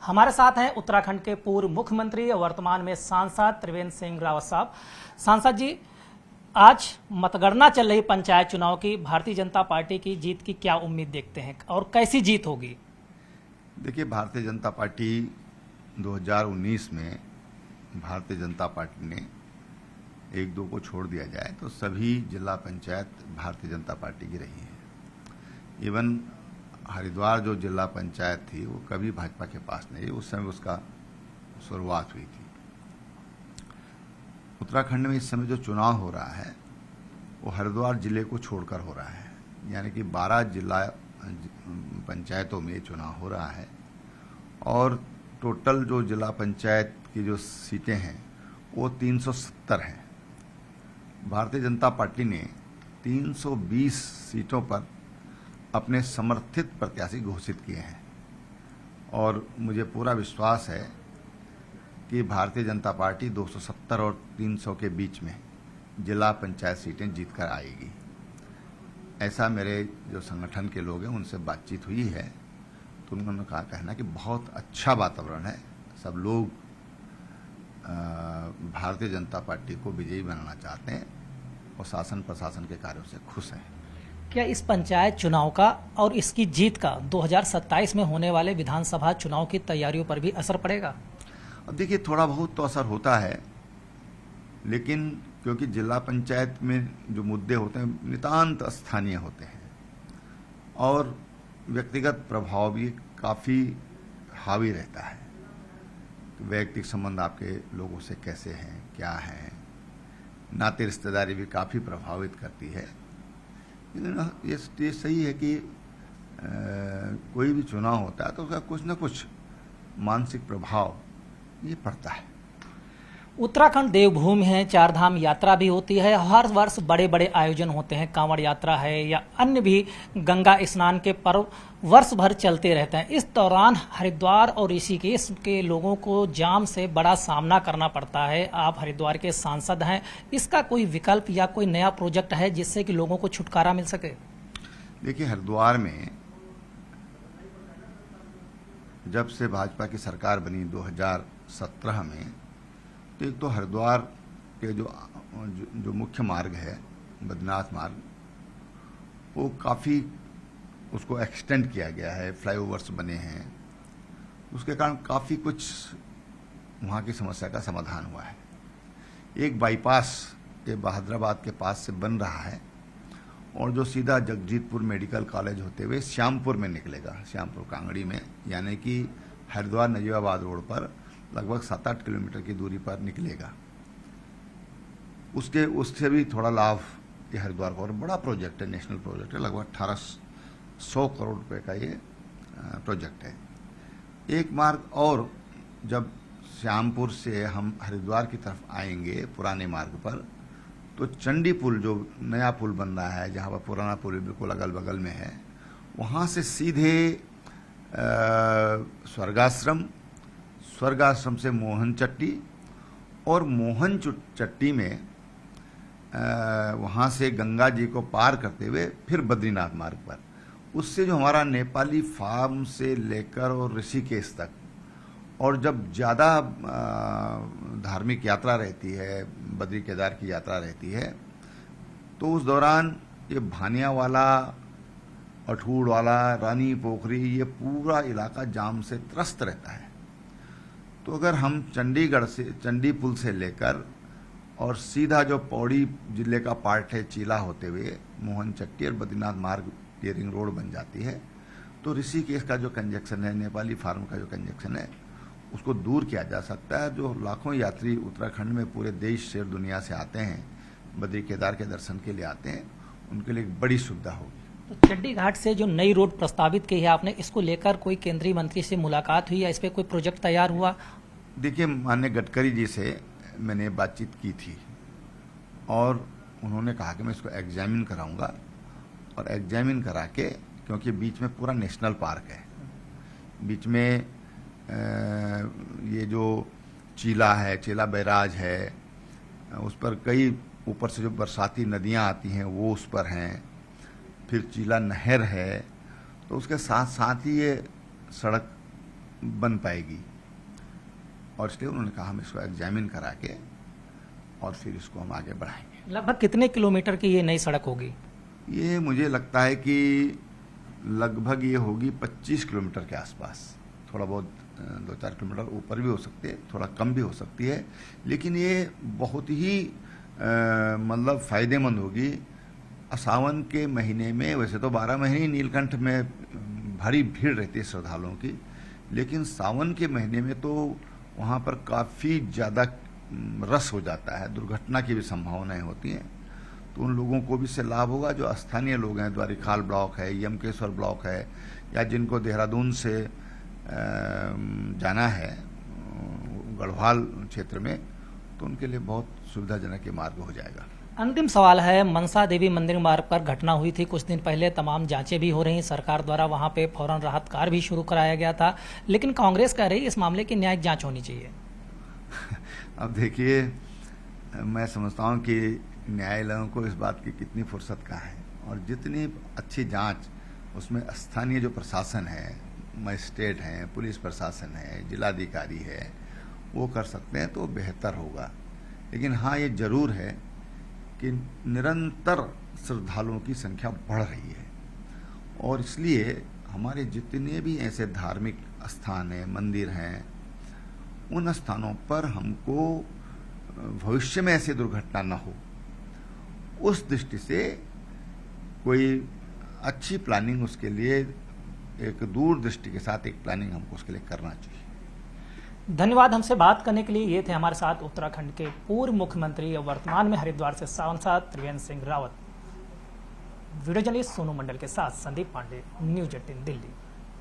हमारे साथ हैं उत्तराखंड के पूर्व मुख्यमंत्री और वर्तमान में सांसद त्रिवेंद्र सिंह रावत साहब। सांसद जी, आज मतगणना चल रही पंचायत चुनाव की, भारतीय जनता पार्टी की जीत की क्या उम्मीद देखते हैं और कैसी जीत होगी? देखिए, भारतीय जनता पार्टी 2019 में भारतीय जनता पार्टी ने एक दो को छोड़ दिया जाए तो सभी जिला पंचायत भारतीय जनता पार्टी की रही है। इवन हरिद्वार जो जिला पंचायत थी वो कभी भाजपा के पास नहीं, उस समय उसका शुरुआत हुई थी। उत्तराखंड में इस समय जो चुनाव हो रहा है वो हरिद्वार जिले को छोड़कर हो रहा है, यानी कि 12 जिला पंचायतों में चुनाव हो रहा है और टोटल जो जिला पंचायत की जो सीटें हैं वो 370 हैं। भारतीय जनता पार्टी ने 320 सीटों पर अपने समर्थित प्रत्याशी घोषित किए हैं और मुझे पूरा विश्वास है कि भारतीय जनता पार्टी 270 और 300 के बीच में जिला पंचायत सीटें जीतकर आएगी। ऐसा मेरे जो संगठन के लोग हैं उनसे बातचीत हुई है तो उन्होंने कहा कहना कि बहुत अच्छा वातावरण है, सब लोग भारतीय जनता पार्टी को विजयी बनाना चाहते हैं और शासन प्रशासन के कार्यों से खुश हैं। क्या इस पंचायत चुनाव का और इसकी जीत का 2027 में होने वाले विधानसभा चुनाव की तैयारियों पर भी असर पड़ेगा? अब देखिए, थोड़ा बहुत तो असर होता है, लेकिन क्योंकि जिला पंचायत में जो मुद्दे होते हैं नितांत स्थानीय होते हैं और व्यक्तिगत प्रभाव भी काफ़ी हावी रहता है। वैयक्तिक संबंध आपके लोगों से कैसे हैं, क्या हैं, नाते रिश्तेदारी भी काफ़ी प्रभावित करती है। ये सही है कि कोई भी चुनाव होता है तो उसका कुछ न कुछ मानसिक प्रभाव ये पड़ता है। उत्तराखंड देवभूमि है, चार धाम यात्रा भी होती है, हर वर्ष बड़े बड़े आयोजन होते हैं, कांवड़ यात्रा है या अन्य भी गंगा स्नान के पर्व वर्ष भर चलते रहते हैं। इस दौरान हरिद्वार और ऋषिकेश के लोगों को जाम से बड़ा सामना करना पड़ता है। आप हरिद्वार के सांसद हैं, इसका कोई विकल्प या कोई नया प्रोजेक्ट है जिससे कि लोगों को छुटकारा मिल सके? देखिए, हरिद्वार में जब से भाजपा की सरकार बनी 2017 में, तो एक तो हरिद्वार के जो मुख्य मार्ग है बद्रीनाथ मार्ग, वो काफ़ी उसको एक्सटेंड किया गया है, फ्लाईओवर्स बने हैं, उसके कारण काफ़ी कुछ वहाँ की समस्या का समाधान हुआ है। एक बाईपास के बहादुराबाद के पास से बन रहा है और जो सीधा जगजीतपुर मेडिकल कॉलेज होते हुए श्यामपुर में निकलेगा, श्यामपुर कांगड़ी में, यानी कि हरिद्वार नजीबाबाद रोड पर लगभग 7-8 किलोमीटर की दूरी पर निकलेगा। उससे भी थोड़ा लाभ ये हरिद्वार को, और बड़ा प्रोजेक्ट है, नेशनल प्रोजेक्ट है, लगभग 1800 करोड़ रुपए का ये प्रोजेक्ट है। एक मार्ग और, जब श्यामपुर से हम हरिद्वार की तरफ आएंगे पुराने मार्ग पर, तो चंडी पुल जो नया पुल बन रहा है, जहाँ पर पुराना पुल बिल्कुल अगल बगल में है, वहाँ से सीधे स्वर्गाश्रम से मोहन चट्टी और मोहन चट्टी में वहाँ से गंगा जी को पार करते हुए फिर बद्रीनाथ मार्ग पर, उससे जो हमारा नेपाली फार्म से लेकर और ऋषिकेश तक, और जब ज़्यादा धार्मिक यात्रा रहती है, बद्री केदार की यात्रा रहती है, तो उस दौरान ये भानियावाला, अठूड़वाला, रानी पोखरी, ये पूरा इलाका जाम से त्रस्त रहता है। तो अगर हम चंडीगढ़ से, चंडी पुल से लेकर और सीधा जो पौड़ी जिले का पार्ट है चीला होते हुए मोहन चट्टी और बद्रीनाथ मार्ग की रिंग रोड बन जाती है, तो ऋषिकेश का जो कंजक्शन है, नेपाली फार्म का जो कंजक्शन है, उसको दूर किया जा सकता है। जो लाखों यात्री उत्तराखंड में पूरे देश से और दुनिया से आते हैं, बद्री केदार के दर्शन के लिए आते हैं, उनके लिए एक बड़ी सुविधा होगी। तो चड्डी घाट से जो नई रोड प्रस्तावित की है आपने, इसको लेकर कोई केंद्रीय मंत्री से मुलाकात हुई या इस पर कोई प्रोजेक्ट तैयार हुआ? देखिए, माननीय गडकरी जी से मैंने बातचीत की थी और उन्होंने कहा कि मैं इसको एग्जामिन कराऊंगा, और एग्जामिन करा के, क्योंकि बीच में पूरा नेशनल पार्क है, बीच में ये जो चीला है, चीला बैराज है, उस पर कई ऊपर से जो बरसाती नदियां आती हैं वो उस पर हैं, फिर चीला नहर है, तो उसके साथ साथ ही ये सड़क बन पाएगी। और इसलिए उन्होंने कहा हम इसको एग्जामिन करा के और फिर इसको हम आगे बढ़ाएंगे। लगभग कितने किलोमीटर की ये नई सड़क होगी? ये मुझे लगता है कि लगभग ये होगी 25 किलोमीटर के आसपास। थोड़ा बहुत 2-4 किलोमीटर ऊपर भी हो सकती है, थोड़ा कम भी हो सकती है, लेकिन ये बहुत ही मतलब फायदेमंद होगी। सावन के महीने में, वैसे तो 12 महीने नीलकंठ में भारी भीड़ रहती है श्रद्धालुओं की, लेकिन सावन के महीने में तो वहाँ पर काफ़ी ज़्यादा रस हो जाता है, दुर्घटना की भी संभावनाएं होती हैं। तो उन लोगों को भी इससे लाभ होगा जो स्थानीय लोग हैं, द्वारिखाल ब्लॉक है, यमकेश्वर ब्लॉक है, या जिनको देहरादून से जाना है गढ़वाल क्षेत्र में, तो उनके लिए बहुत सुविधाजनक ये मार्ग हो जाएगा। अंतिम सवाल है, मनसा देवी मंदिर मार्ग पर घटना हुई थी कुछ दिन पहले, तमाम जांचें भी हो रही, सरकार द्वारा वहां पे फौरन राहत कार्य भी शुरू कराया गया था, लेकिन कांग्रेस कह रही इस मामले की न्यायिक जांच होनी चाहिए। अब देखिए, मैं समझता हूँ कि न्यायालयों को इस बात की कितनी फुर्सत का है, और जितनी अच्छी जांच उसमें स्थानीय जो प्रशासन है, मजिस्ट्रेट हैं, पुलिस प्रशासन है, जिलाधिकारी है, वो कर सकते हैं तो बेहतर होगा। लेकिन हाँ, ये जरूर है कि निरंतर श्रद्धालुओं की संख्या बढ़ रही है, और इसलिए हमारे जितने भी ऐसे धार्मिक स्थान हैं, मंदिर हैं, उन स्थानों पर हमको भविष्य में ऐसी दुर्घटना न हो, उस दृष्टि से कोई अच्छी प्लानिंग, उसके लिए एक दूरदृष्टि के साथ एक प्लानिंग हमको उसके लिए करना चाहिए। धन्यवाद हमसे बात करने के लिए। ये थे हमारे साथ उत्तराखंड के पूर्व मुख्यमंत्री और वर्तमान में हरिद्वार से सांसद त्रिवेंद्र सिंह रावत। वीडियो जर्नलिस्ट सोनू मंडल के साथ संदीप पांडे, न्यूज़ 18 दिल्ली।